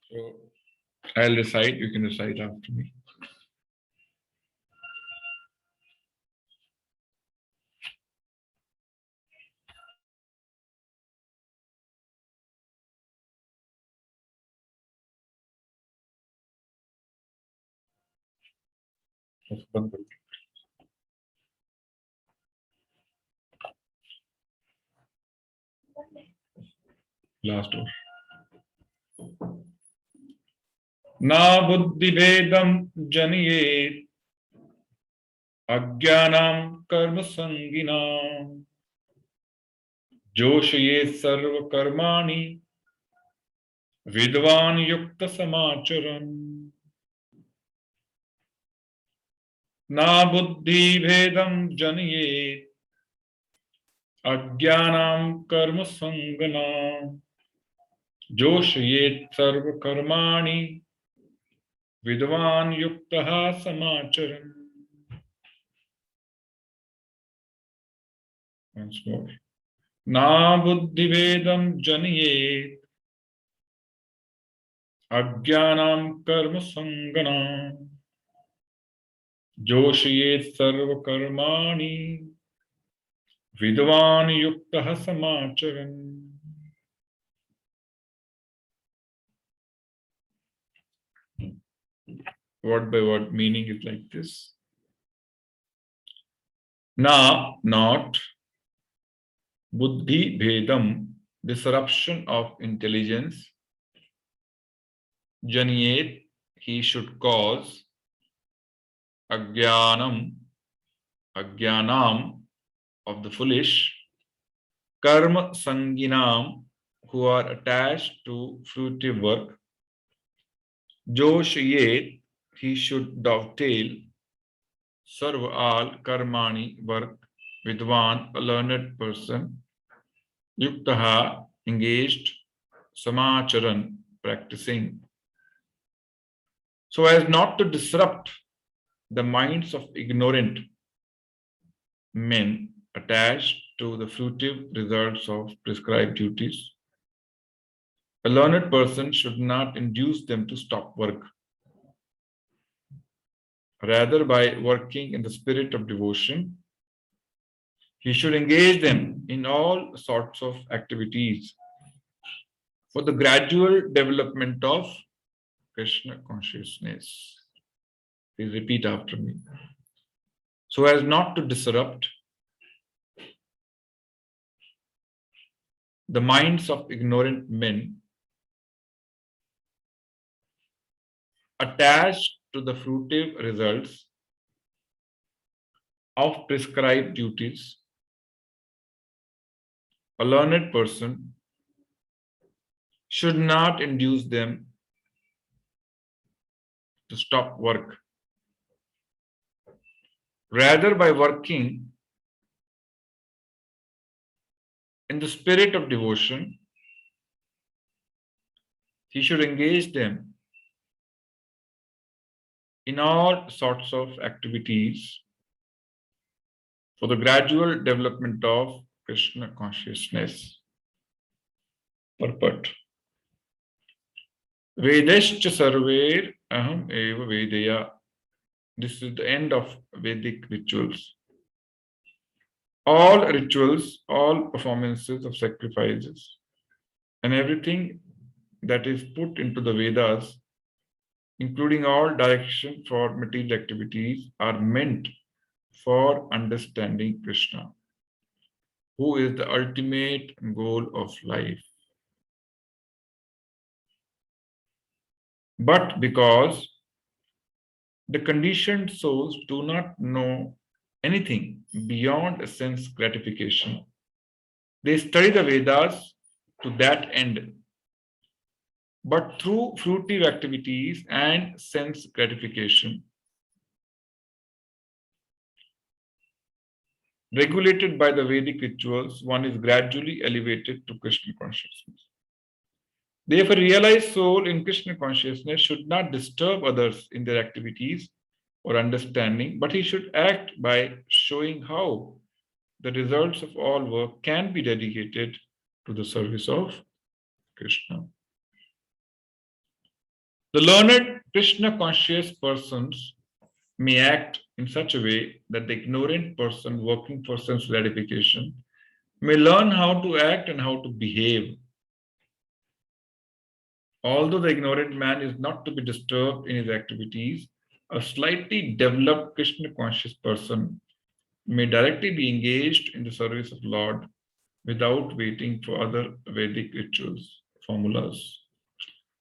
So I'll recite, you can recite after me. Last one. Na buddhi vedam janiyet अज्ञानां कर्म संगिनां जोशयेत् सर्व कर्माणि विद्वान् युक्त समाचरन् ना बुद्धि भेदं जनयेत् अज्ञानां कर्म संगनां जोशयेत् सर्व कर्माणि विद्वान् युक्तः समाचरन्. Once more. ना बुद्धि भेदं जनयेत् अज्ञानां कर्म संगनां जोशयेत् सर्व कर्माणि विद्वान् युक्तः समाचरन्. Word by word meaning is like this. Na, not, buddhi bhedam, disruption of intelligence, janiyet, he should cause, ajnanam, ajnanam, of the foolish, karma sanginam, who are attached to fruitive work, joshayet, he should dovetail, sarva all karmani, work, vidwan, a learned person, yuktaha, engaged, samacharan, practicing, so as not to disrupt the minds of ignorant men attached to the fruitive results of prescribed duties. A learned person should not induce them to stop work. Rather, by working in the spirit of devotion, he should engage them in all sorts of activities for the gradual development of Krishna consciousness. Please repeat after me. So as not to disrupt the minds of ignorant men attached to the fruitive results of prescribed duties, a learned person should not induce them to stop work. Rather, by working in the spirit of devotion, he should engage them in all sorts of activities for the gradual development of Krishna consciousness. Purport. Vedascha sarver aham eva vedeya. This is the end of Vedic rituals. All rituals, all performances of sacrifices, and everything that is put into the Vedas, including all direction for material activities, are meant for understanding Krishna, who is the ultimate goal of life. But because the conditioned souls do not know anything beyond sense gratification, they study the Vedas to that end. But through fruitive activities and sense gratification, regulated by the Vedic rituals, one is gradually elevated to Krishna consciousness. Therefore, realized soul in Krishna consciousness should not disturb others in their activities or understanding, but he should act by showing how the results of all work can be dedicated to the service of Krishna. The learned Krishna conscious persons may act in such a way that the ignorant person working for sense gratification may learn how to act and how to behave. Although the ignorant man is not to be disturbed in his activities, a slightly developed Krishna conscious person may directly be engaged in the service of Lord without waiting for other Vedic rituals, formulas.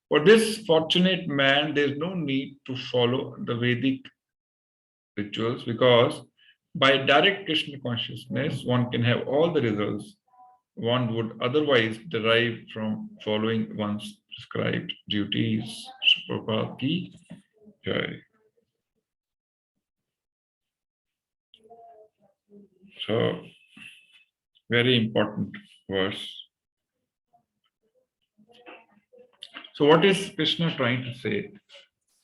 For this fortunate man, there is no need to follow the Vedic rituals because by direct Krishna consciousness, one can have all the results one would otherwise derive from following one's prescribed duties. Prabhupada ki jai. So, very important verse. So, what is Krishna trying to say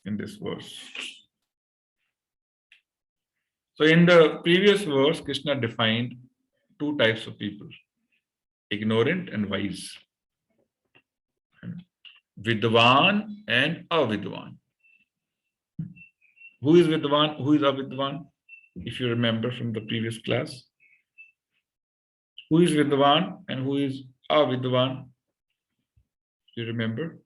in this verse? So, in the previous verse, Krishna defined two types of people: ignorant and wise, Vidwan and Avidwan. Who is Vidwan? Who is Avidwan? If you remember from the previous class, who is Vidwan and who is Avidwan? Do you remember?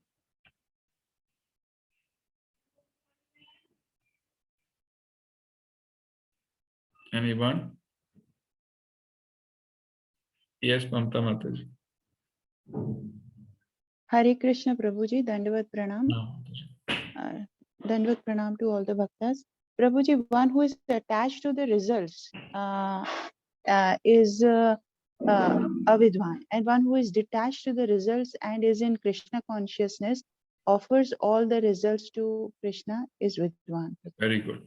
Anyone? Yes, Mamta Mataji. Hare Krishna Prabhuji, Dandavat Pranam. No. Dandavat Pranam to all the bhaktas. Prabhuji, one who is attached to the results is Avidwan, and one who is detached to the results and is in Krishna consciousness offers all the results to Krishna is Vidwan. Very good.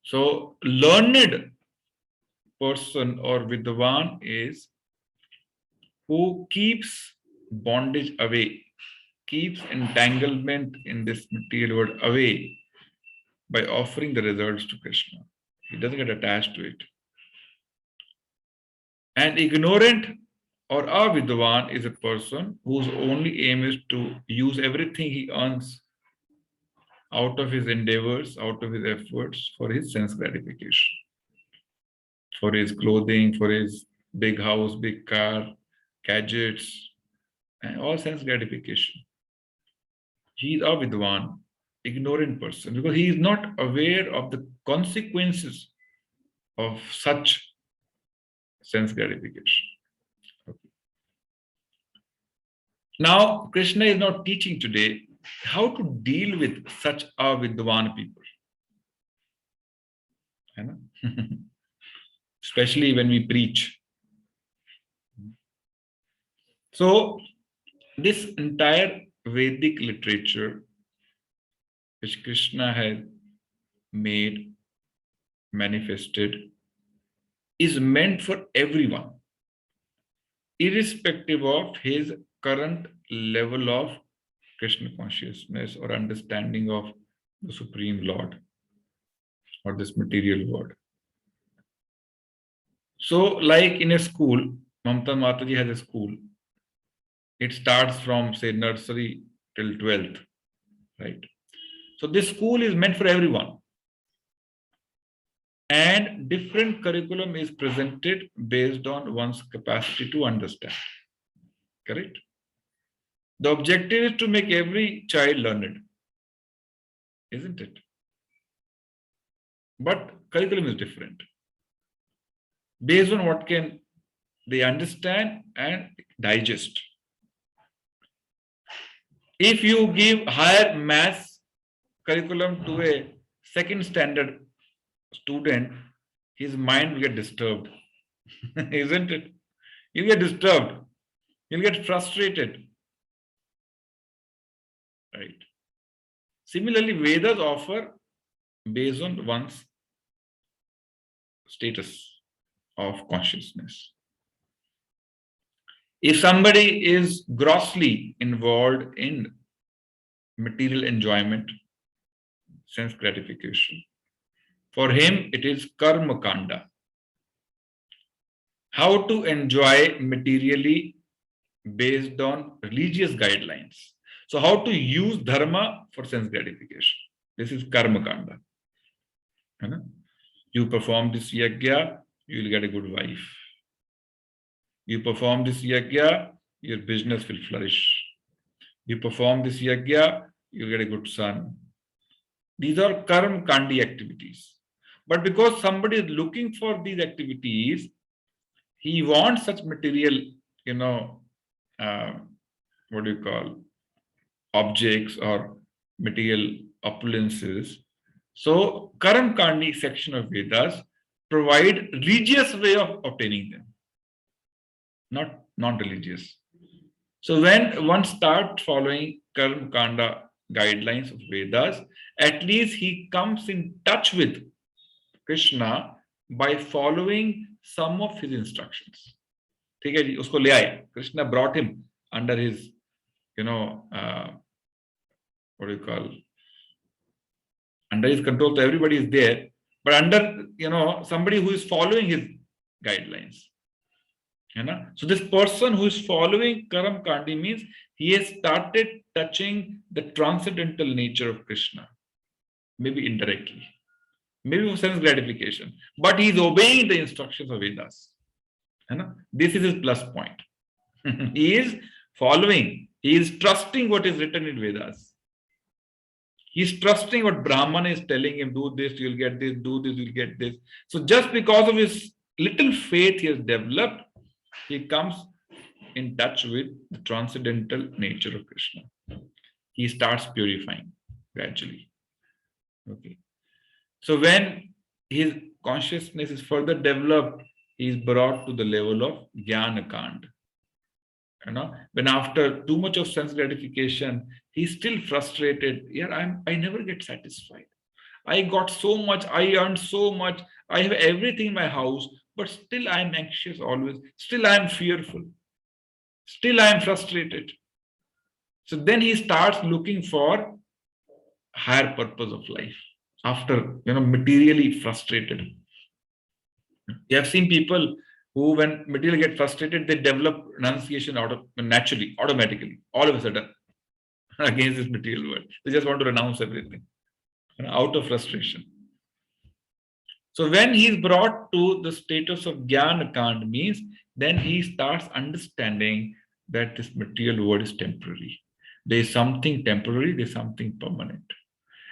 So, learned person or Vidwan is who keeps bondage away, keeps entanglement in this material world away by offering the results to Krishna. He doesn't get attached to it. And ignorant or avidwan is a person whose only aim is to use everything he earns out of his endeavors, out of his efforts for his sense gratification, for his clothing, for his big house, big car, gadgets, and all sense gratification. He is avidwan, ignorant person, because he is not aware of the consequences of such sense gratification. Okay. Now, Krishna is not teaching today how to deal with such avidwan people. Especially when we preach. So, this entire Vedic literature which Krishna has made, manifested, is meant for everyone, irrespective of his current level of Krishna consciousness or understanding of the Supreme Lord or this material world. So, like in a school, Mamta Mataji has a school. It starts from, say, nursery till 12th, right? So, this school is meant for everyone. And different curriculum is presented based on one's capacity to understand. Correct? The objective is to make every child learned, isn't it? But curriculum is different. Based on what can they understand and digest. If you give higher maths curriculum to a second standard student, his mind will get disturbed, isn't it? He'll get disturbed. He'll get frustrated. Right. Similarly, Vedas offer based on one's status of consciousness. If somebody is grossly involved in material enjoyment, sense gratification, for him it is karma kanda. How to enjoy materially based on religious guidelines. So how to use dharma for sense gratification? This is karma kanda. You perform this yajna, you will get a good wife. You perform this yajna, your business will flourish. You perform this yajna, you get a good son. These are karma kandi activities. But because somebody is looking for these activities, he wants such material, what do you call, objects or material opulences. So Karam Kandi section of Vedas provide religious way of obtaining them, not non-religious. So when one starts following Karma Kanda guidelines of Vedas, at least he comes in touch with Krishna by following some of his instructions. ठीक है जी, उसको ले आए. Krishna brought him under his, what do you call, under his control. So everybody is there, but under, somebody who is following his guidelines. So this person who is following Karam Kandi means he has started touching the transcendental nature of Krishna, maybe indirectly, maybe for sense gratification, but he is obeying the instructions of Vedas. This is his plus point. He is following, he is trusting what is written in Vedas. He is trusting what Brahman is telling him, do this, you'll get this, do this, you'll get this. So just because of his little faith he has developed, he comes in touch with the transcendental nature of Krishna. He starts purifying gradually. Okay. So when his consciousness is further developed, he is brought to the level of Jnana Kand. When after too much of sense gratification, he's still frustrated. Yeah, I never get satisfied. I got so much, I earned so much, I have everything in my house, but still I'm anxious always. Still I'm fearful. Still I'm frustrated. So then he starts looking for higher purpose of life after, materially frustrated. You have seen people who, when material get frustrated, they develop renunciation naturally, automatically, all of a sudden, against this material world. They just want to renounce everything, out of frustration. So when he is brought to the status of Jnana Kand means, then he starts understanding that this material world is temporary. There is something temporary, there is something permanent.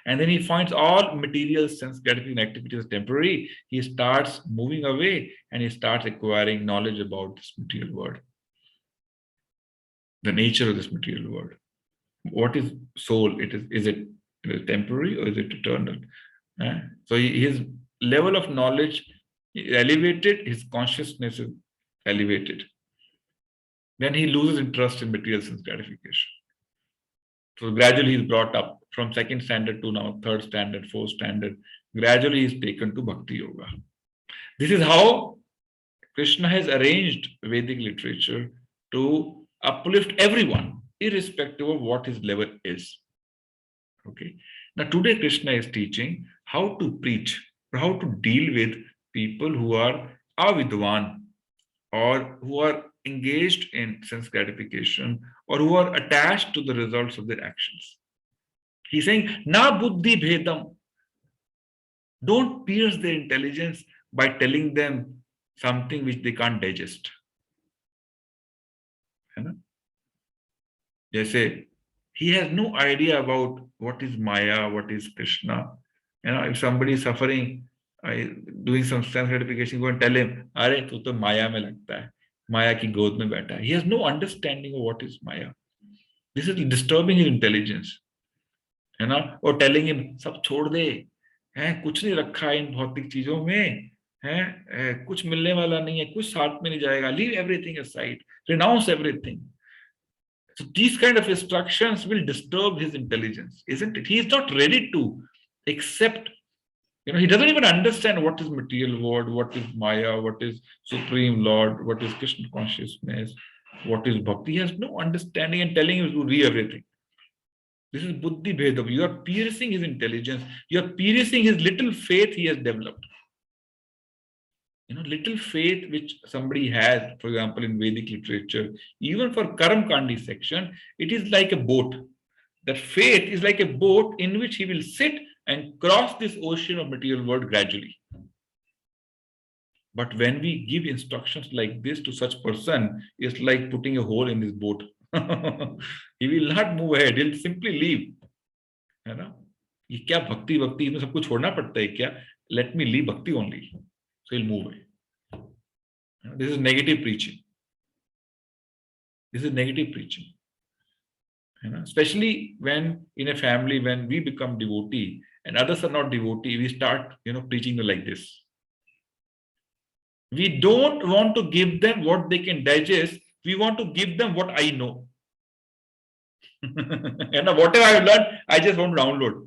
And then he finds all material sense gratifying activities temporary. He starts moving away and he starts acquiring knowledge about this material world, the nature of this material world. What is soul? Is it temporary or is it eternal? So his level of knowledge is elevated, his consciousness is elevated. Then he loses interest in material sense gratification. So gradually he is brought up from second standard to now third standard, fourth standard. Gradually he is taken to Bhakti Yoga. This is how Krishna has arranged Vedic literature to uplift everyone, irrespective of what his level is. Okay. Now today Krishna is teaching how to preach, or how to deal with people who are avidwan, or who are engaged in sense gratification, or who are attached to the results of their actions. He's saying, na buddhi bhedam. Don't pierce their intelligence by telling them something which they can't digest. Jaise, he has no idea about what is Maya, what is Krishna. If somebody is suffering, doing some sense gratification, go and tell him, "Arey, tu to Maya mein lagta hai. Maya ki god mein baitha hai." He has no understanding of what is Maya. This is disturbing his intelligence. Or telling him, सब छोड़ दे, कुछ नहीं रखा है इन भौतिक चीजों में, कुछ मिलने वाला नहीं है, कुछ साथ में नहीं जाएगा. Leave everything aside, renounce everything. So these kind of instructions will disturb his intelligence, isn't it? He is not ready to accept. He doesn't even understand what is material world, what is Maya, what is Supreme Lord, what is Krishna consciousness, what is Bhakti. He has no understanding, and telling him to read everything. This is buddhi bhedam. You are piercing his intelligence. You are piercing his little faith he has developed. Little faith which somebody has, for example, in Vedic literature, even for Karam Kandi section, it is like a boat. That faith is like a boat in which he will sit and cross this ocean of material world gradually. But when we give instructions like this to such person, it's like putting a hole in this boat. He will not move ahead. He'll simply leave. है ना? ये क्या भक्ति भक्ति इसमें सब कुछ छोड़ना पड़ता है क्या? Let me leave bhakti only. So he'll move away. This is negative preaching. This is negative preaching. Especially when in a family, when we become devotee and others are not devotee, we start, preaching like this. We don't want to give them what they can digest. We want to give them what I know. Whatever I have learned, I just want to download.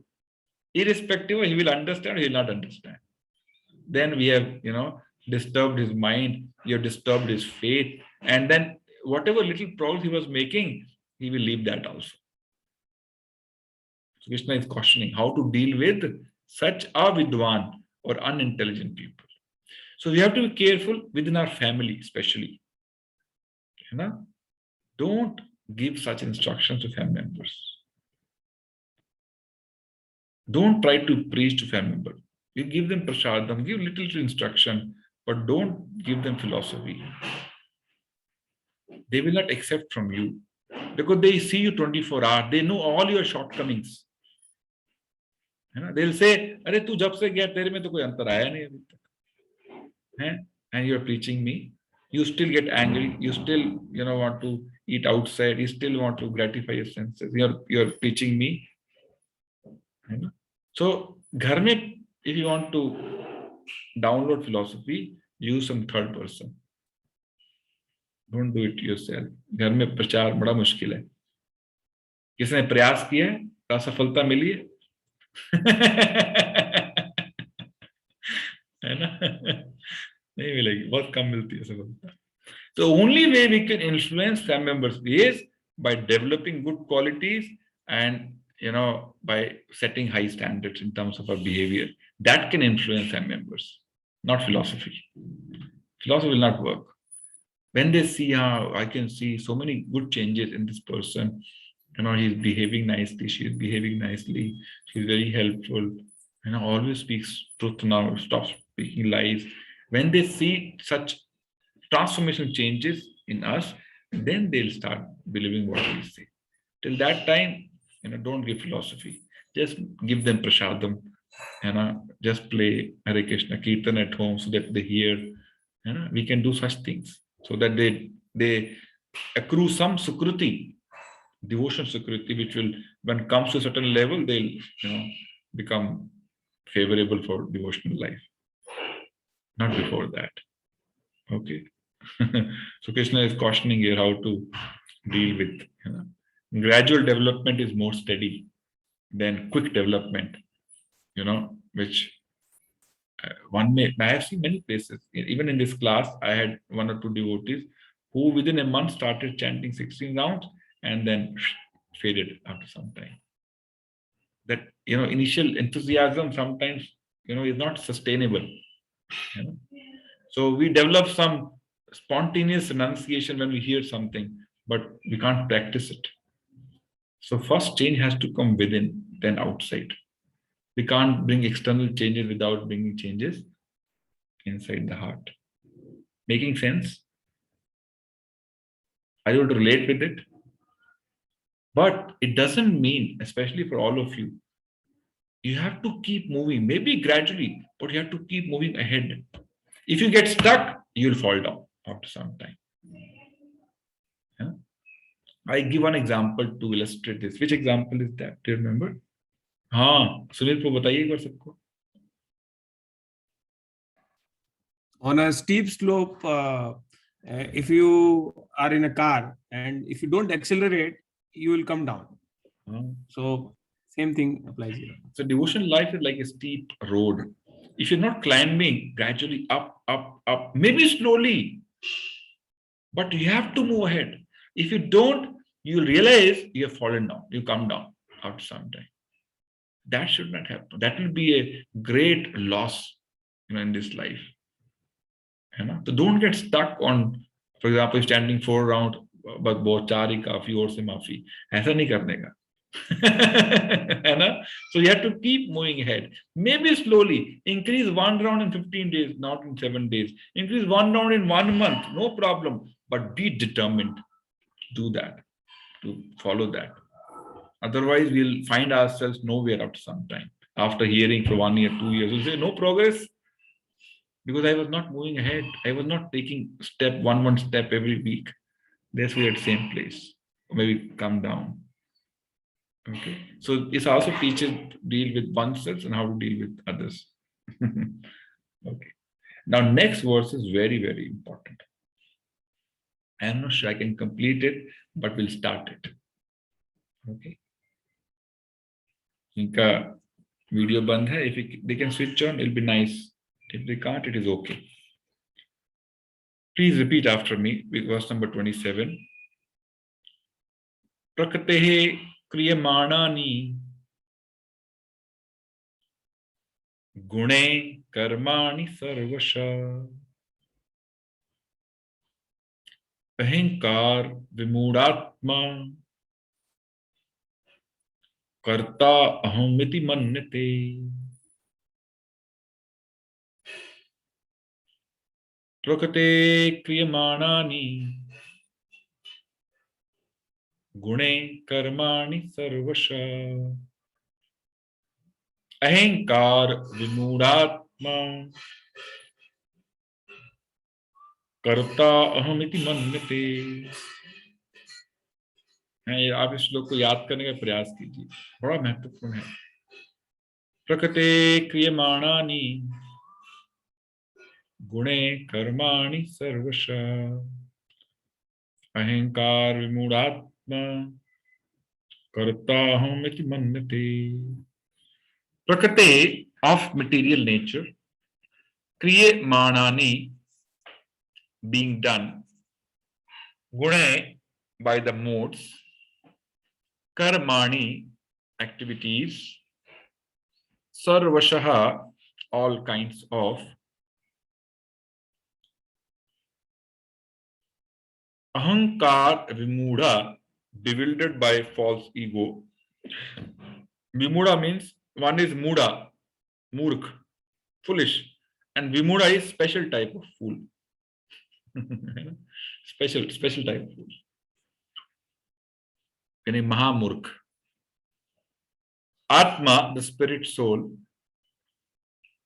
Irrespective, he will understand, he will not understand. Then we have, disturbed his mind, you have disturbed his faith, and then whatever little progress he was making, he will leave that also. So Krishna is cautioning how to deal with such avidwan or unintelligent people. So we have to be careful within our family, especially. Don't give such instructions to family members. Don't try to preach to family members. You give them prasadam, give little instruction, but don't give them philosophy. They will not accept from you because they see you 24 hours. They know all your shortcomings. They'll say, "Arey tu jab se gaya, tere mein to koi antar aaya nahi abhi tak." And you're preaching me. You still get angry. You still, want to eat outside. You still want to gratify your senses. You're preaching me. So, ghar mein, if you want to download philosophy, use some third person. Don't do it yourself. घर में प्रचार बड़ा मुश्किल है. किसने प्रयास किया है, क्या सफलता मिली है? है ना? नहीं मिलेगी, बहुत कम मिलती है सफलता. So only way we can influence family members is by developing good qualities and by setting high standards in terms of our behavior. That can influence family members, not philosophy. Philosophy will not work. When they see how I can see so many good changes in this person, he's behaving nicely, she's behaving nicely, she's very helpful, always speaks truth now, stops speaking lies. When they see such transformational changes in us, then they'll start believing what we say. Till that time, don't give philosophy. Just give them prasadam, just play Hare Krishna Kirtan at home so that they hear. We can do such things so that they accrue some sukruti, devotion sukruti, which will, when it comes to a certain level, they'll become favorable for devotional life. Not before that. Okay. So Krishna is cautioning here how to deal with. Gradual development is more steady than quick development. Which one may. I have seen many places. Even in this class, I had one or two devotees who within a month started chanting 16 rounds and then faded after some time. That initial enthusiasm sometimes is not sustainable. So we develop some spontaneous renunciation when we hear something, but we can't practice it. So first change has to come within, then outside. We can't bring external changes without bringing changes inside the heart. Making sense? Are you able to relate with it? But it doesn't mean, especially for all of you, you have to keep moving, maybe gradually, but you have to keep moving ahead. If you get stuck, you'll fall down after some time. Yeah? I give one example to illustrate this. Which example is that? Do you remember? हाँ, सुनील को बताइए एक बार सबको. On a steep slope, if you are in a car and if you don't accelerate, you will come down. So same thing applies here. So devotional life is like a steep road. If you're not climbing gradually up, maybe slowly, but you have to move ahead. If you don't, you'll realize you have fallen down. You come down after some time. That should not happen. That will be a great loss, in this life. So don't get stuck on, for example, standing 4 rounds, but बहुत 4 ही काफी और से माफी. ऐसा नहीं करने का. है ना? So you have to keep moving ahead. Maybe slowly increase one round in 15 days, not in 7 days. Increase one round in 1 month, no problem. But be determined. Do that. To follow that. Otherwise, we'll find ourselves nowhere after some time. After hearing for 1 year, 2 years, we'll say no progress because I was not moving ahead. I was not taking one step every week. That's why at the same place. Or maybe come down. Okay. So this also teaches deal with oneself and how to deal with others. Okay. Now next verse is very, very important. I am not sure I can complete it, but we'll start it. Okay. Inka video band hai. If they can switch on, it'll be nice. If they can't, it is okay. Please repeat after me with verse number 27. Prakatehe kriyamanani gune karmani sarvasha ahankar vimudatma karta ahomiti mannate. Prakate kriyamanani gune karmani sarvasha ahankar vimudatma karta ahomiti mannate. आप इस श्लोक को याद करने का प्रयास कीजिए, बड़ा महत्वपूर्ण है. प्रकृते क्रियमाणानि गुणे कर्माणि सर्वश अहंकार विमूढ़ात्मा कर्ताहमिति मन्यते. प्रकृते of material nature, क्रियमाणानि being done, gune by the modes, karmani activities, sarvashaha all kinds of, ahankar vimudha bewildered by false ego. Vimudha means one is muda, murk, foolish, and vimudha is special type of fool. special type of fool. Mahamurk. Atma, the spirit soul.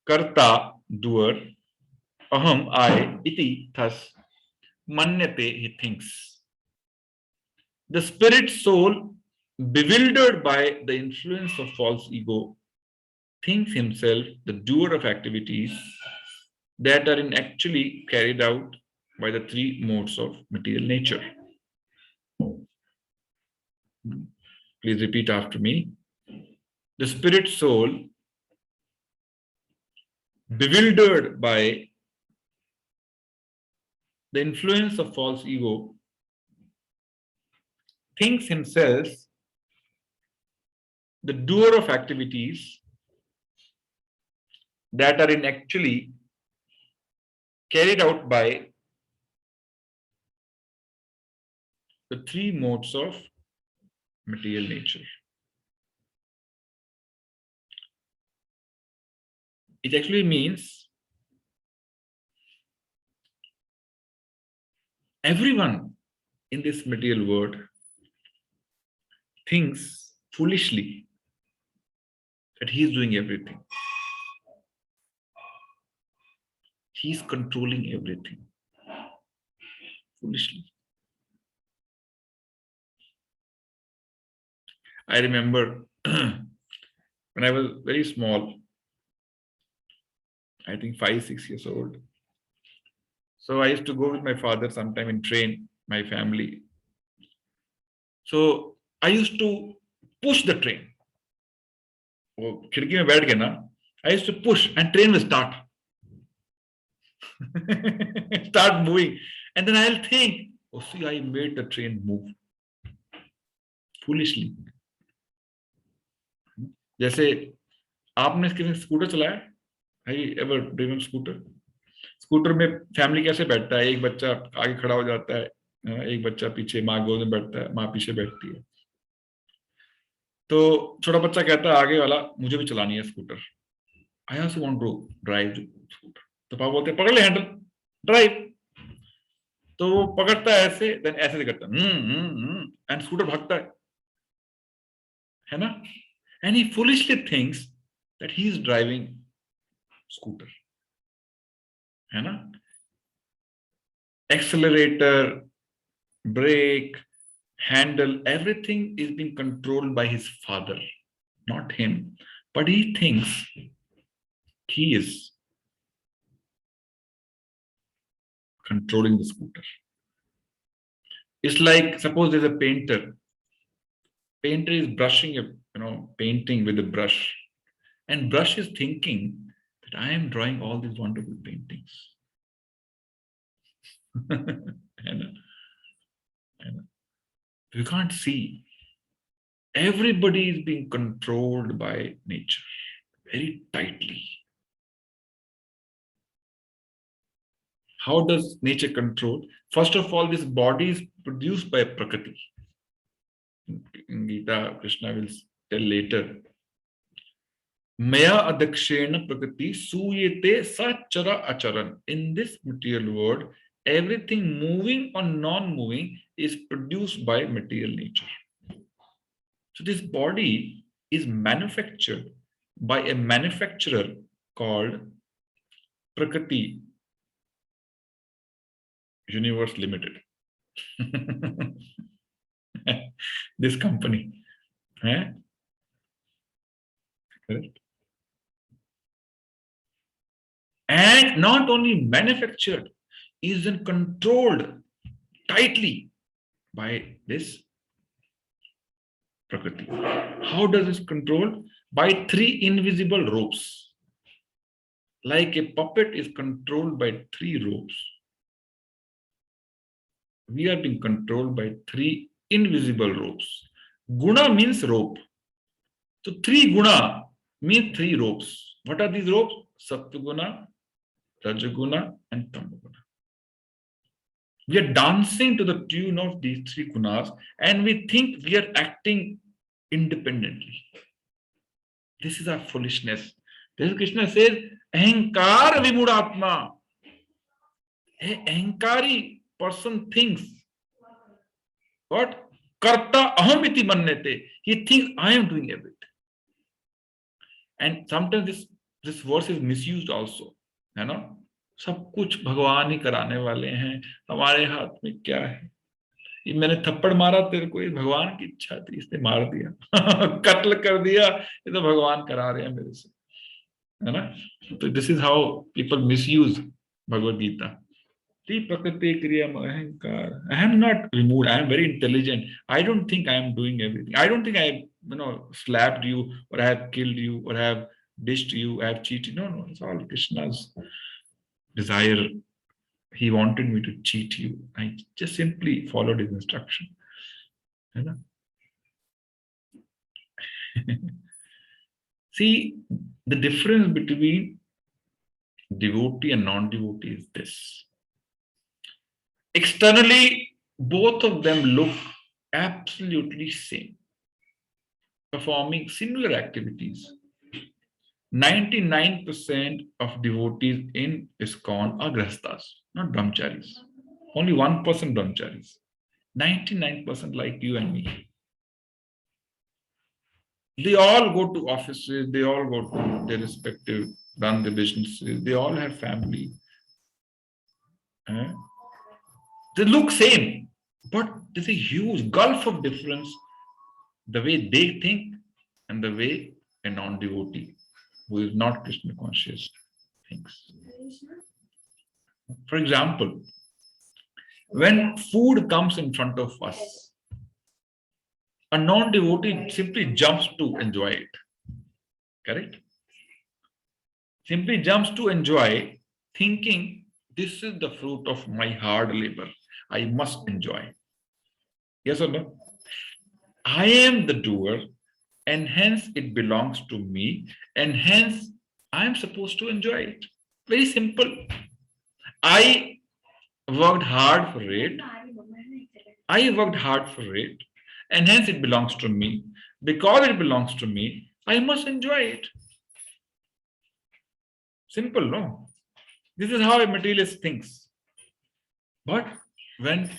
Karta, doer. Aham, I. Iti, thus. Manyate, he thinks. The spirit soul, bewildered by the influence of false ego, thinks himself the doer of activities that are actually carried out by the three modes of material nature. Please repeat after me. The spirit soul, bewildered by the influence of false ego, thinks himself the doer of activities that are actually carried out by the three modes of material nature. It actually means everyone in this material world thinks foolishly that he is doing everything. He is controlling everything foolishly. I remember when I was very small, I think 5-6 years old. So I used to go with my father sometime in train, my family. So I used to push the train. I used to push and train will start. Start moving. And then I'll think, oh, see, I made the train move. Foolishly. जैसे आपने किसी scooter चलाया, have you ever driven scooter? Scooter में family कैसे बैठता है? एक बच्चा आगे खड़ा हो जाता है, एक बच्चा पीछे, माँ गोद में बैठता है, माँ पीछे बैठती है. तो छोटा बच्चा कहता है आगे वाला, मुझे भी चलानी है scooter, I also want to drive scooter. तो पापा बोलते हैं पकड़ ले हैंडल, ड्राइव। तो वो पकड़ता है ऐसे, देन ऐसे करता है, एंड स्कूटर भागता है ना, and he foolishly thinks that he is driving scooter, है ना। Accelerator, brake, handle, everything is being controlled by his father, not him. But he thinks he is controlling the scooter. It's like, suppose there's a painter. Painter is brushing painting with a brush, and brush is thinking that I am drawing all these wonderful paintings. You can't see. Everybody is being controlled by nature very tightly. How does nature control? First of all, this body is produced by Prakriti. In Gita, Krishna will tell later. Maya adakshena prakriti suyete sachara acharan. In this material world, everything moving or non-moving is produced by material nature. So this body is manufactured by a manufacturer called Prakriti Universe Limited. This company. Correct. And not only manufactured, is then controlled tightly by this Prakriti. How does this control? By three invisible ropes. Like a puppet is controlled by three ropes, we are being controlled by three invisible ropes. Guna means rope. So three guna mean three ropes. What are these ropes? Sattva-guna, Rajaguna, and Tamaguna. We are dancing to the tune of these three gunas, and we think we are acting independently. This is our foolishness. This is Krishna says, Ahankar Vimudatma. A ahankari person thinks, what? Karta ahamiti mannete. He thinks I am doing everything. And sometimes this verse is misused also. है ना? सब कुछ भगवान ही कराने वाले हैं, हमारे हाथ में क्या है? ये मैंने थप्पड़ मारा तेरे को, ये भगवान की इच्छा थी, इसने मार दिया। कत्ल कर दिया, ये तो भगवान करा रहे हैं मेरे से, है ना? तो this is how people misuse Bhagavad Gita. Prakriti Kriya Ahankar. I am not removed. I am very intelligent. I don't think I am doing everything. I don't think I have, slapped you, or I have killed you, or I have dished you, I have cheated. No. It's all Krishna's desire. He wanted me to cheat you. I just simply followed his instruction. See, the difference between devotee and non-devotee is this. Externally, both of them look absolutely same, performing similar activities. 99% of devotees in ISKCON are grahasthas, not brahmacharis. Only 1% brahmacharis. 99% like you and me. They all go to offices, they all go to their respective, run their businesses, they all have family. They look same, but there's a huge gulf of difference the way they think and the way a non-devotee who is not Krishna conscious thinks. For example, when food comes in front of us, a non-devotee simply jumps to enjoy it. Correct? Simply jumps to enjoy, thinking this is the fruit of my hard labor. I must enjoy. Yes or no? I am the doer, and hence it belongs to me, and hence I am supposed to enjoy it. Very simple. I worked hard for it. and hence it belongs to me. Because it belongs to me, I must enjoy it. Simple, no? This is how a materialist thinks. But when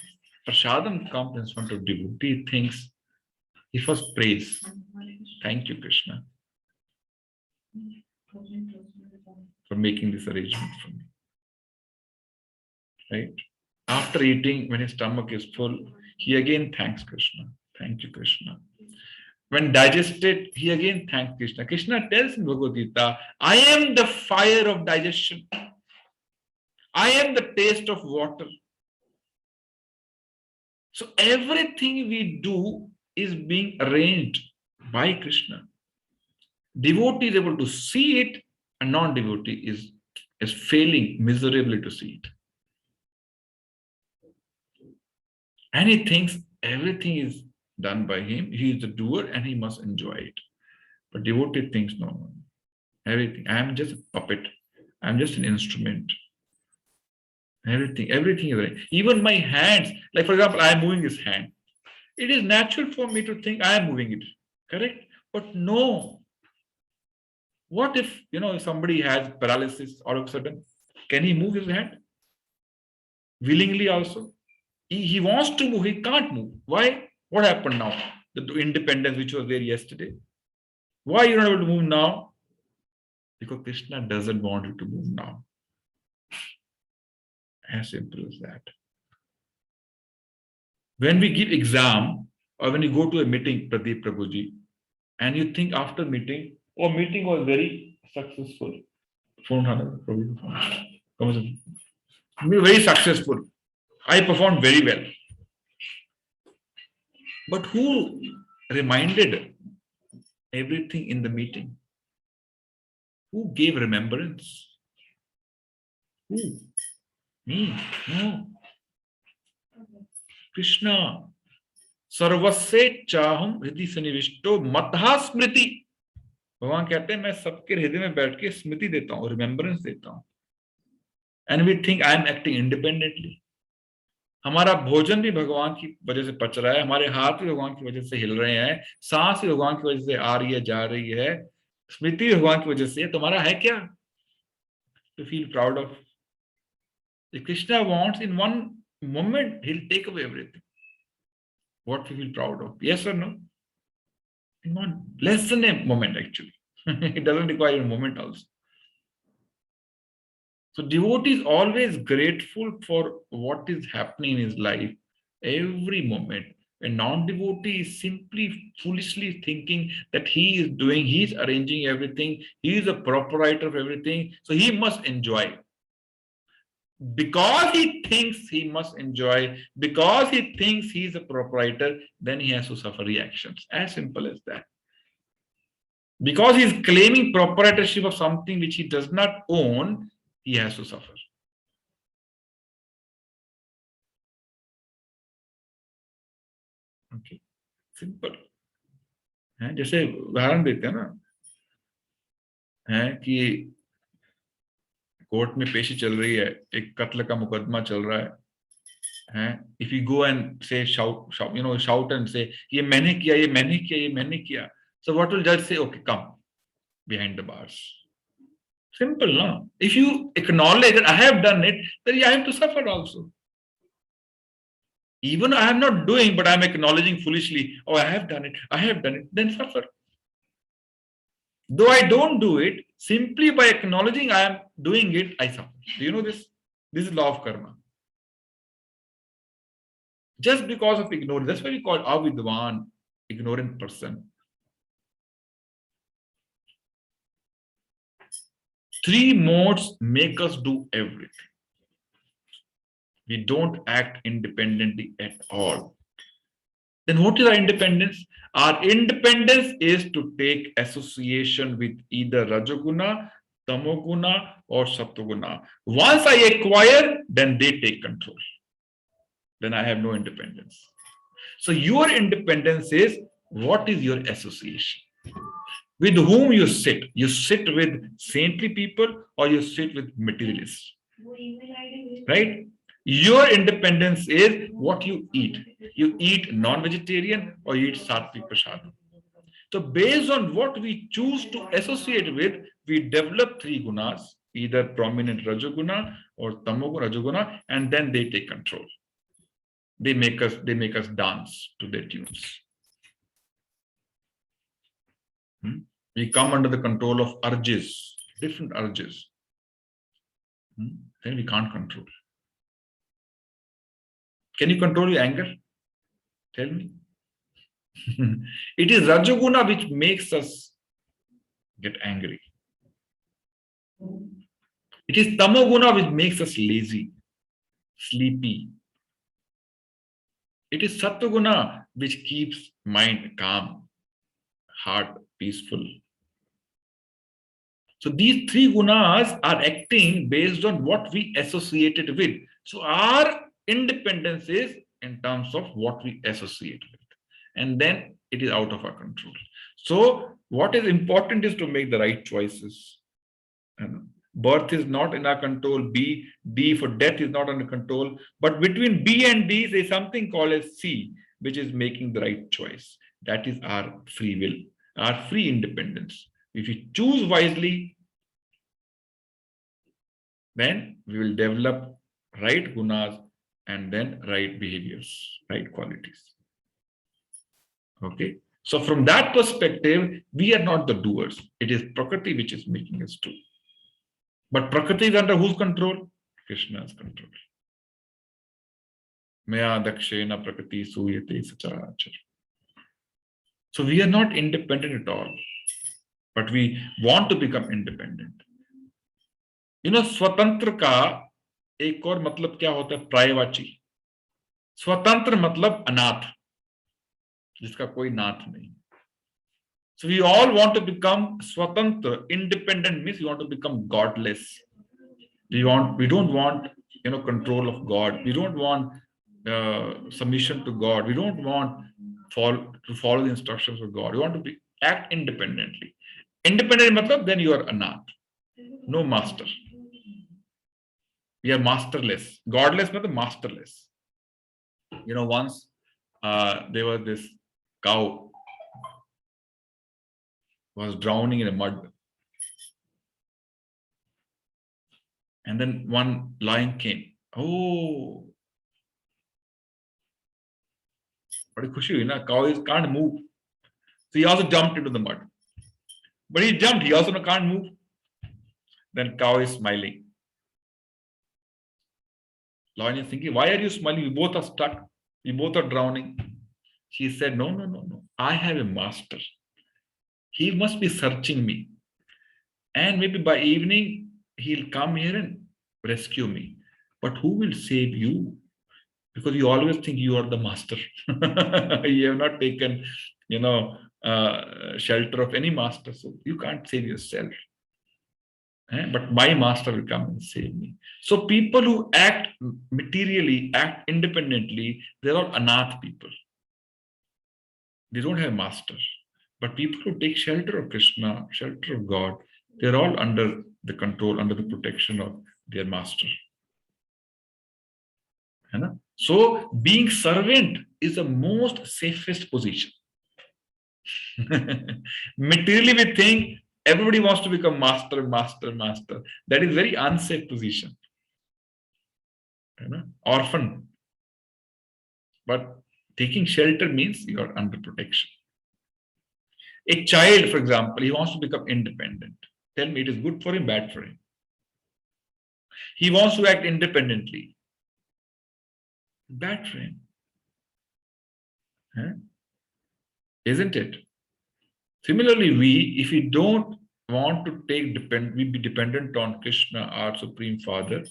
prasadam comes in front of devotee, he thinks, he first prays. Thank you, Krishna, for making this arrangement for me. Right? After eating, when his stomach is full, he again thanks Krishna. Thank you, Krishna. When digested, he again thanks Krishna. Krishna tells in Bhagavad Gita, I am the fire of digestion. I am the taste of water. So everything we do is being arranged by Krishna. Devotee is able to see it, and non-devotee is failing miserably to see it. And he thinks everything is done by him. He is the doer and he must enjoy it. But devotee thinks, no, everything. I am just a puppet. I am just an instrument. Everything is right. Even my hands, like for example, I am moving this hand. It is natural for me to think I am moving it. Correct? But no. What if, if somebody has paralysis all of a sudden? Can he move his hand? Willingly also? He wants to move, he can't move. Why? What happened now? The independence which was there yesterday. Why are you not able to move now? Because Krishna doesn't want you to move now. As simple as that. When we give exam or when you go to a meeting, Pradeep Prabhuji, and you think after meeting, meeting was very successful. Very successful. I performed very well. But who reminded everything in the meeting? Who gave remembrance? Who? Me? No. Krishna. Sarvasya chaham hridi sanivishto matha smriti. भगवान कहते हैं मैं सबके हृदय में बैठ के स्मृति देता हूँ, रिमेम्बरेंस देता हूँ. And we think I am acting independently. हमारा भोजन भी भगवान की वजह से पच रहा है, हमारे हाथ भी भगवान की वजह से हिल रहे हैं, सांस भी भगवान की वजह से आ रही है, जा रही है, स्मृति भगवान की वजह से. तुम्हारा है क्या? To feel proud of. If Krishna wants, in one moment, he'll take away everything. What we feel proud of. Yes or no? In one, less than a moment actually. It doesn't require a moment also. So devotee is always grateful for what is happening in his life, every moment. A non-devotee is simply foolishly thinking that he is arranging everything, he is a proprietor of everything, so he must enjoy. Because he thinks he must enjoy, because he thinks he is a proprietor, then he has to suffer reactions. As simple as that. Because he is claiming proprietorship of something which he does not own, he has to suffer. Okay, simple. जैसे उदाहरण देते हैं ना, कि court में पेशी चल रही है, एक कत्ल का मुकदमा चल रहा है. If you go and say shout, and say ये मैंने किया, ये मैंने किया, ये मैंने किया, so what will judge say? Okay, come behind the bars. Simple, no? If you acknowledge that I have done it, then I have to suffer also. Even I am not doing, but I am acknowledging foolishly, oh, I have done it, then suffer. Though I don't do it, simply by acknowledging I am doing it, I suffer. Do you know this? This is law of karma. Just because of ignorance, that's why we call avidwan, ignorant person. 3 modes make us do everything. We don't act independently at all. Then what is our independence? Our independence is to take association with either Rajoguna, Tamoguna, or Sattoguna. Once I acquire, then they take control. Then I have no independence. So your independence is, what is your association? With whom you sit? You sit with saintly people or you sit with materialists? Right? Your independence is what you eat. You eat non-vegetarian or you eat sattvic prasad. So based on what we choose to associate with, we develop three gunas, either prominent rajoguna or tamoguna rajoguna, and then they take control. They make us dance to their tunes. We come under the control of urges, different urges. Then we can't control. Can you control your anger? Tell me. It is Rajoguna which makes us get angry. It is Tamoguna which makes us lazy, sleepy. It is Sattva-guna which keeps mind calm, heart peaceful. So these three gunas are acting based on what we associate it with. So our independence is in terms of what we associate with. And then it is out of our control. So what is important is to make the right choices. Birth is not in our control. D for death is not under control. But between B and D, there is something called as C, which is making the right choice. That is our free will, our free independence. If we choose wisely, then we will develop right gunas and then right behaviors, right qualities. Okay. So from that perspective, we are not the doers. It is Prakriti which is making us do. But Prakriti is under whose control? Krishna's control. Maya dakshena prakriti suyate sacharaachar. So we are not independent at all. But we want to become independent. You know, स्वतंत्र का एक और मतलब क्या होता है? प्रायवाची. स्वतंत्र मतलब अनाथ, जिसका कोई नाथ नहीं. So we all want to become swatantra. Independent means we want to become godless. We don't want, control of God. We don't want submission to God. We don't want to follow the instructions of God. We want to act independently. Independent matlab, then you are anath, no master. We are masterless. Godless matlab masterless. Once there was this cow was drowning in the mud. And then one lion came. Oh, what a khushi, cow can't move. So he also jumped into the mud. But he jumped, he also can't move. Then cow is smiling. Lion is thinking, why are you smiling? You both are stuck. You both are drowning. She said, no. I have a master. He must be searching me. And maybe by evening, he'll come here and rescue me. But who will save you? Because you always think you are the master. You have not taken, shelter of any master. So you can't save yourself. But my master will come and save me. So people who act materially, act independently, they're all anath people. They don't have master. But people who take shelter of Krishna, shelter of God, they're all under the control, under the protection of their master. So being servant is the most safest position. Materially we think everybody wants to become master. That is very unsafe position. Orphan. But taking shelter means you are under protection. A child, for example, he wants to become independent. Tell me, it is good for him, bad for him? He wants to act independently. Bad for him. Isn't it? Similarly, if we don't want to be dependent on Krishna, our Supreme Father,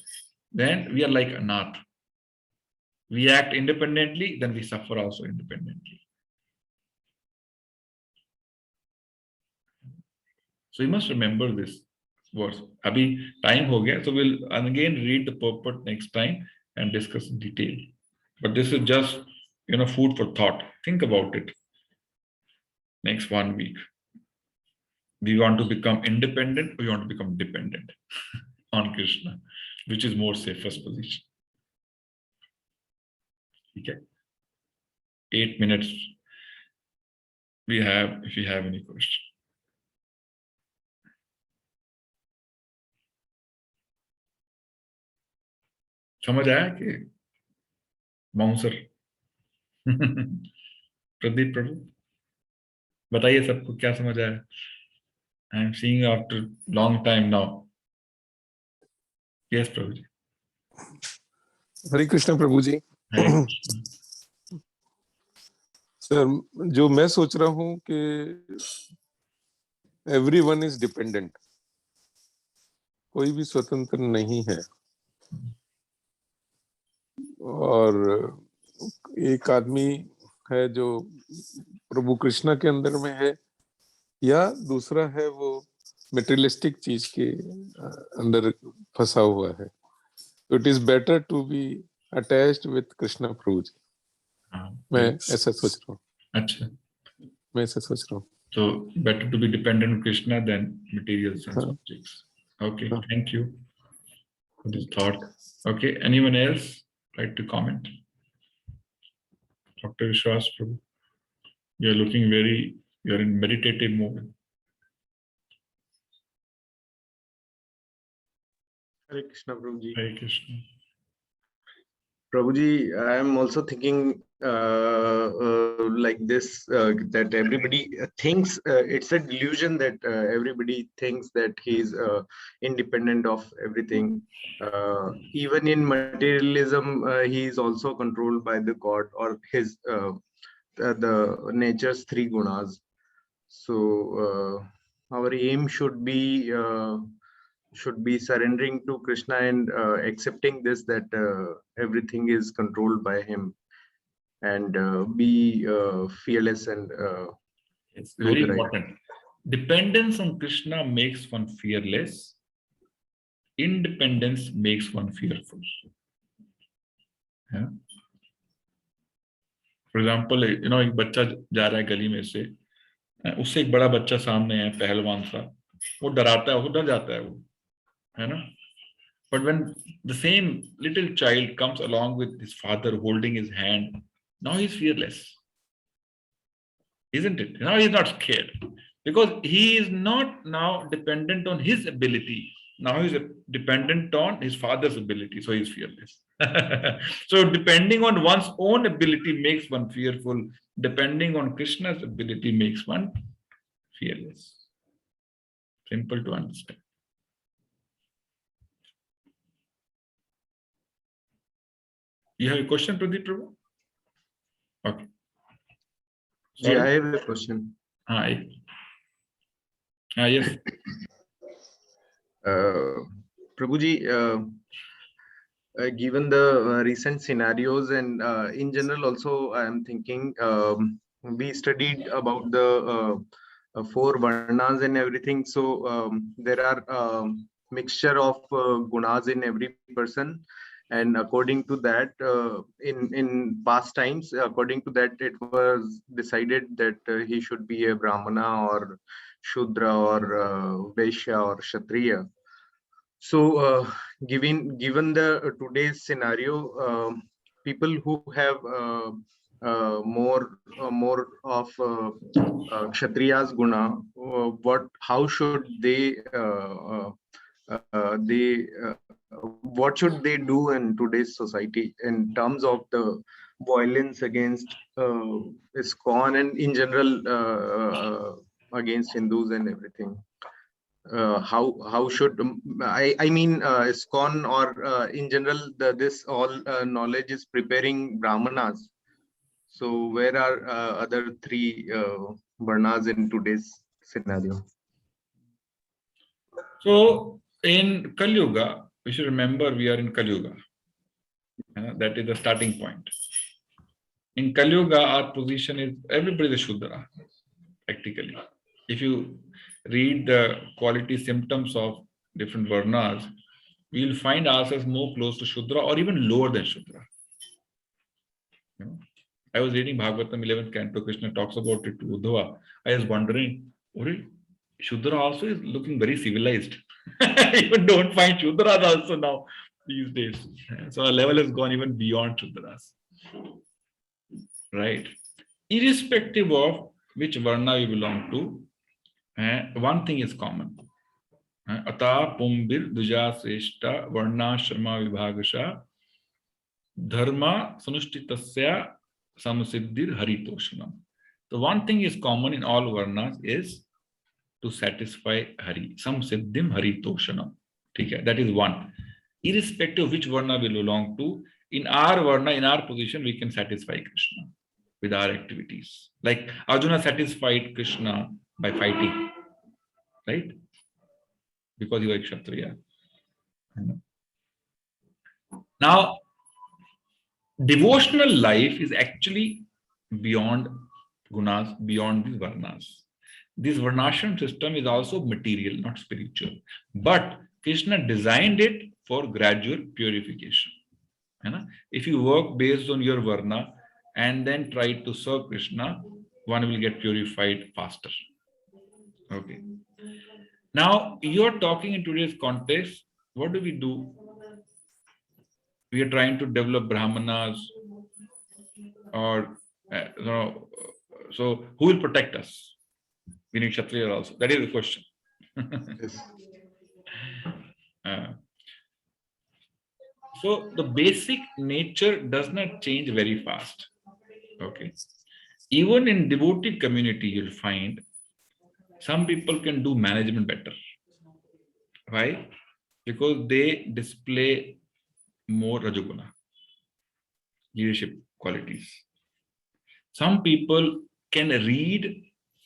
then we are like anath. We act independently, then we suffer also independently. So you must remember this verse. Abhi time ho gaya, so we'll again read the purport next time and discuss in detail. But this is just, food for thought. Think about it. Next 1 week. Do you want to become independent or you want to become dependent on Krishna? Which is more safest position? ठीक है, 8 minutes we have if you have any question. समझ आया कि bouncer? Pradeep प्रभु बताइए सबको क्या समझ आया? I am seeing after long time now. Yes Prabhu ji. Hare Krishna Prabhu ji. Hare Krishna. Sir, जो मैं सोच रहा हूँ कि एवरीवन इज डिपेंडेंट, कोई भी स्वतंत्र नहीं है, और एक आदमी है जो प्रभु कृष्णा के अंदर में है, या दूसरा है वो मटेरियलिस्टिक चीज के अंदर फंसा हुआ है. तो it is better to be attached with Krishna Prabhu ji. मैं ऐसा सोच रहा हूँ. अच्छा, मैं ऐसा सोच रहा हूँ. so better to be dependent on Krishna than material sense हाँ. objects. Okay, हाँ. thank you for this thought. Okay, anyone else like to comment? Dr. Vishwas Prabhu, you are looking you are in meditative mode. Hare Krishna, Prabhuji. Hare Krishna. Prabhuji, I am also thinking like this, that everybody thinks it's a delusion that everybody thinks that he's independent of everything. Even in materialism, he is also controlled by the God or his the nature's three gunas. So our aim should be surrendering to Krishna and accepting this, that everything is controlled by him, and be fearless and It's do very the right. important. Dependence on Krishna makes one fearless. Independence makes one fearful. Yeah. For example, एक बच्चा जा रहा है गली में से, उससे एक बड़ा बच्चा सामने है, पहलवान सा, वो डराता है, वो डर जाता है, वो है ना. But when the same little child comes along with his father holding his hand, now he's fearless, isn't it? Now he's not scared because he is not now dependent on his ability. Now he's dependent on his father's ability, so he's fearless. So depending on one's own ability makes one fearful. Depending on Krishna's ability makes one fearless. Simple to understand. You have a question, Pradeep Prabhu? Okay. Yeah, I have a question. Hi. Yes. Prabhuji, given the recent scenarios and in general also, I am thinking, we studied about the 4 varnas and everything. So there are mixture of gunas in every person, and according to that, in past times, according to that, it was decided that he should be a brahmana or shudra or vaishya or kshatriya. So given the today's scenario, people who have more of kshatriyas guna, how should they what should they do in today's society in terms of the violence against ISKCON and in general against Hindus and everything? How should I mean ISKCON or in general this all knowledge is preparing brahmanas. So where are other 3 varnas in today's scenario? So in Kali Yuga, we should remember we are in Kali Yuga. That is the starting point. In Kali Yuga, our position is everybody is Shudra, practically. If you read the quality symptoms of different varnas, we will find ourselves more close to Shudra or even lower than Shudra. I was reading Bhagavatam 11th Canto, Krishna talks about it to Uddhava. I was wondering, Shudra also is looking very civilized. Even don't find Shudras also now these days. So our level has gone even beyond Shudras. right? Irrespective of which Varna we belong to, one thing is common. Ata Pumbir Duja Sreshta Varna Sharma Vibhagasha Dharma Sanushtitasya Samasiddhir Haritoshanam. The one thing is common in all Varnas is to satisfy Hari. Samsiddhim Haritoshanam. That is one. Irrespective of which Varna we belong to, in our Varna, in our position, we can satisfy Krishna with our activities. Like Arjuna satisfied Krishna by fighting, right? Because he was Kshatriya. Now, devotional life is actually beyond gunas, beyond these varnas. This varnashram system is also material, not spiritual. But Krishna designed it for gradual purification. If you work based on your varna and then try to serve Krishna, one will get purified faster. Okay. Now, you're talking in today's context, what do? We are trying to develop brahmanas, or so who will protect us? We need Kshatriya also. That is the question. Yes. So the basic nature does not change very fast. Okay. Even in devotee community, you'll find some people can do management better. Why? Because they display more Rajoguna, leadership qualities. Some people can read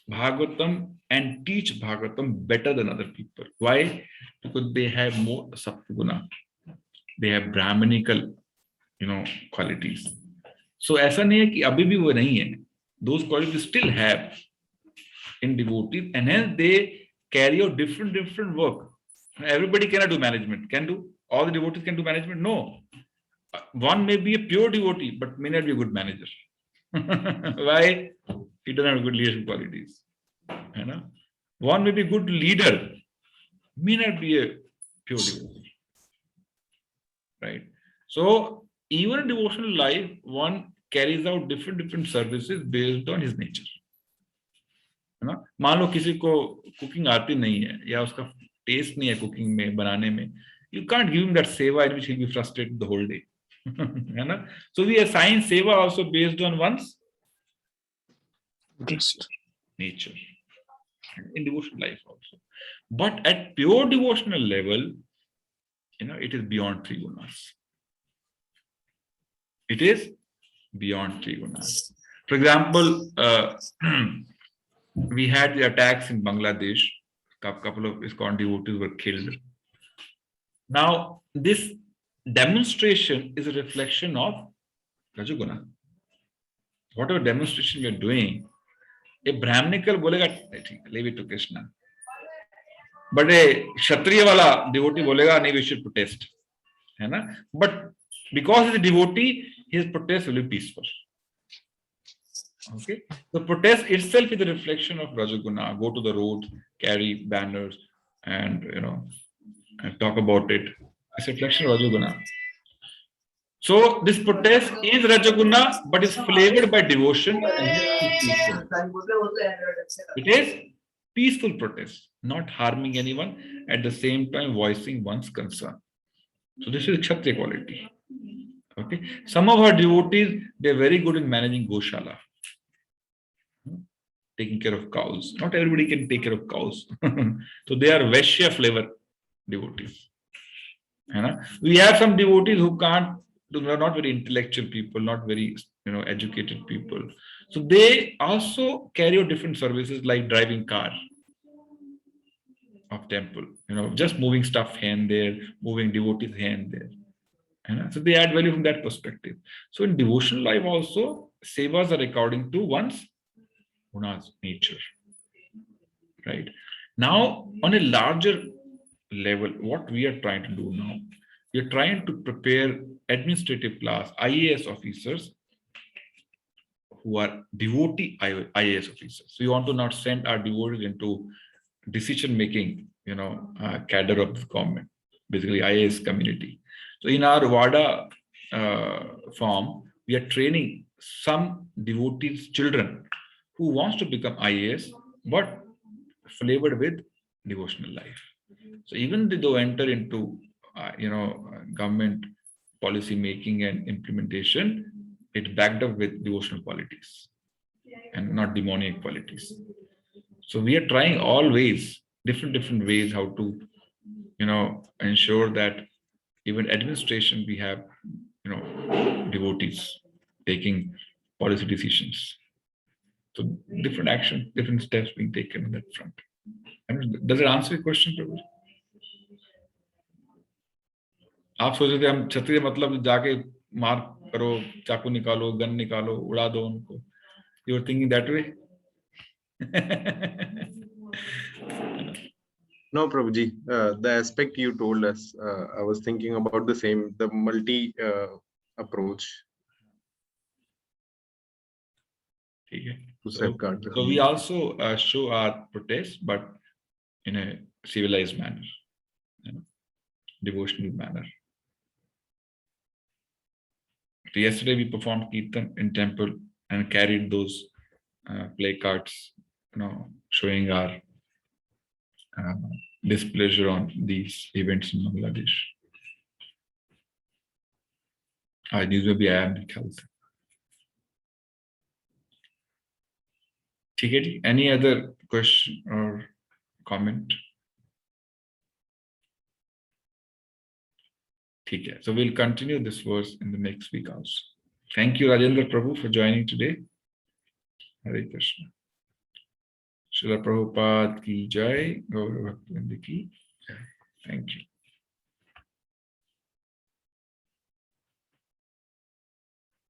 Bhagavatam and teach Bhagavatam better than other people. Why? Because they have more Sattva-guna. They have Brahmanical, qualities. So ऐसा नहीं है कि अभी भी वो नहीं है. Those qualities still have in devotees, and hence they carry out different work. Everybody cannot do management. Can do? All the devotees can do management? No. One may be a pure devotee, but may not be a good manager. Why? He doesn't have good leadership qualities. One may be a good leader, may not be a pure devotee. Right? So, even in devotional life, one carries out different services based on his nature. मान लो किसी को cooking आती नहीं है या उसका test नहीं है कुकिंग में, बनाने में, you can't give him that seva in which he'll be frustrated the whole day. So we assign seva also based on one's nature in devotional life also. But at pure devotional level, it is beyond three gunas. It is beyond three gunas. For example, we had the attacks in Bangladesh. A couple of ISKCON devotees were killed. Now, this demonstration is a reflection of Rajoguna. Whatever demonstration we are doing, a Brahmanical bolega, leave it to Krishna. But a Kshatriya wala devotee bolega, nahi, we should protest. But because he's a devotee, his protest will be peaceful. Okay, the protest itself is a reflection of Rajoguna. Go to the road, carry banners, and and talk about it. It's a reflection of Rajoguna. So this protest is Rajoguna, but is flavored by devotion. It is peaceful protest, not harming anyone, at the same time voicing one's concern. So this is Kshatriya quality. Okay, some of our devotees, they're very good in managing Goshala, taking care of cows. Not everybody can take care of cows. So they are Vaishya flavor devotees. We have some devotees who can't, are not very intellectual people, not very educated people. So they also carry out different services like driving car of temple, just moving stuff here and there, moving devotees here and there. So they add value from that perspective. So in devotional life also, sevas are according to one's guna's nature. Right? Now, on a larger level, what we are trying to do now, we are trying to prepare administrative class IAS officers who are devotee IAS officers. So we want to not send our devotees into decision-making, cadre of the government, basically IAS community. So in our WADA form, we are training some devotees' children who wants to become IAS, but flavored with devotional life. So even though enter into government policy making and implementation, it's backed up with devotional qualities and not demoniac qualities. So we are trying all ways, different ways how to ensure that even administration we have devotees taking policy decisions. So different action, different steps being taken on that front. Does it answer your question, Prabhu? आप सोच रहे थे हम क्षत्रिय मतलब जाके मार करो, चाकू निकालो, गन निकालो, उड़ा दो उनको. You were thinking that way? No, Prabhuji, the aspect you told us, I was thinking about the same, the multi approach ठीक है. to safeguard the So we also show our protest, but in a civilized manner, devotional manner. So yesterday we performed kirtan in temple and carried those placards, showing our displeasure on these events in Bangladesh. News में भी आया मेरे ख्याल से. ठीक है जी. Any other question or comment? ठीक है. So we'll continue this verse in the next week also. Thank you, Rajendra Prabhu, for joining today. Hare Krishna. Srila Prabhupada ki jai, Gaura Bhaktivinoda ki jai. Thank you.